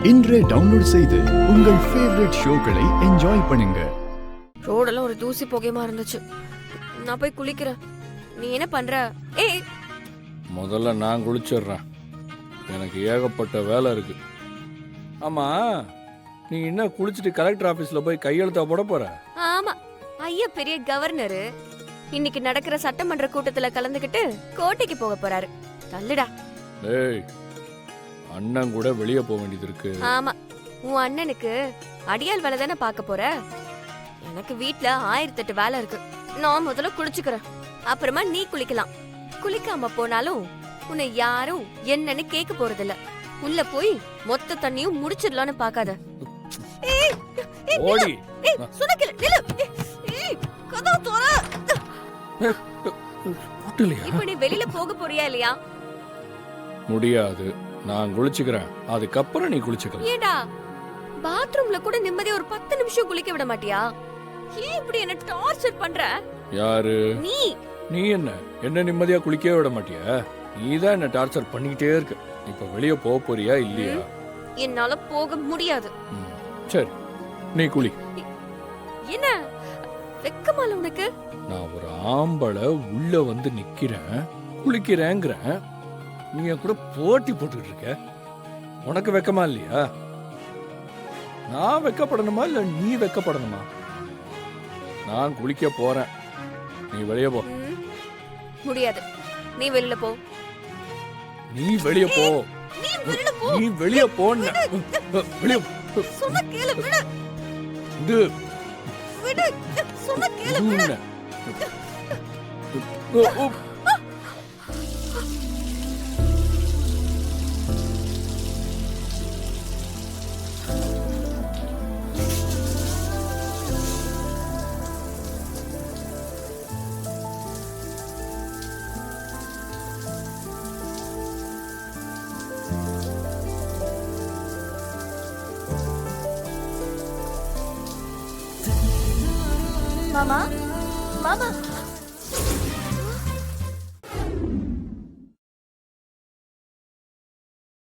இன்றே டவுன்லோட் செய்து உங்கள் ஃபேவரட் ஷோக்களை என்ஜாய் பண்ணுங்க. ரோடெல்லாம் ஒரு தூசி புகையமா இருந்துச்சு. நான் போய் குளிக்கிறேன். நீ என்ன பண்ற? ஏய், முதல்ல நான் குளிச்சிடுறேன். எனக்கு ஏகப்பட்ட வேலை இருக்கு. ஆமா, நீ என்ன குளிச்சுட்டு கலெக்டர் ஆபீஸ்ல போய் கையெழுத்தா போட போற? ஆமா, ஐயா பெரிய கவர்னரு இன்னைக்கு நடக்கிற சட்டமன்ற கூட்டத்துல கலந்துக்கிட்டு கோட்டைக்கு போக போறாரு. தள்ளுடா. ஏய், அண்ணன் கூட வெளியே போக வேண்டியது இருக்கு. ஆமா, உன் அண்ணனுக்கு அடியால் வேலை தானே பார்க்க போற. எனக்கு வீட்ல 1008 வேலை இருக்கு. நான் முதல்ல குளிச்சுக்கிறேன், அப்புறமா நீ குளிக்கலாம். குளிக்காம போனாலும் உன்னை யாரும் என்னன்னு கேட்க போறதில்ல. உள்ள போய் மொத்த தண்ணியும் முடிச்சிடலான்னு பாக்காத. ஓடி. இப்ப நீ வெளியில போக போறியா இல்லையா? முடியாது, நான் குளிச்சுக்கிறேன். அதுக்கப்புறம் நீ குளிச்சுக்கலாம். ஏண்டா, பாத்ரூம்ல கூட நிம்மதியா ஒரு 10 நிமிஷம் குளிக்க விட மாட்டியா? ஏன் இப்படி என்ன டார்ச்சர் பண்ற? யாரு நீ? நீ என்ன நிம்மதியா குளிக்கவே விட மாட்டியா? நீதான் என்ன டார்ச்சர் பண்ணிக்கிட்டே இருக்க. இப்ப வெளியே போக போறியா இல்லையா? என்னால போக முடியாது. சரி, நீ குளி. என்ன வெக்கமால உனக்கு? நான் ஒரு ஆம்பளை உள்ள வந்து நிக்கிறேன், குளிக்கிறேங்கிறேன். நீ என் கூட போட்டி போட்டுக்கிட்டு இருக்க. உனக்கு வெக்கமா இல்லையா? நான் வெக்கப்படணுமா இல்ல நீ வெக்கப்படணுமா? நான் குளிக்க போறேன், நீ வெளியே போ. முடியாது, நீ வெளியில போ. நீ வெளியே போ. நீ வெளியில போ. நீ வெளியே போன்னு. வெளியே சொன்ன கேளு. விடு. இது விடு. சொன்ன கேளு. விடு. மாமா, மாமா,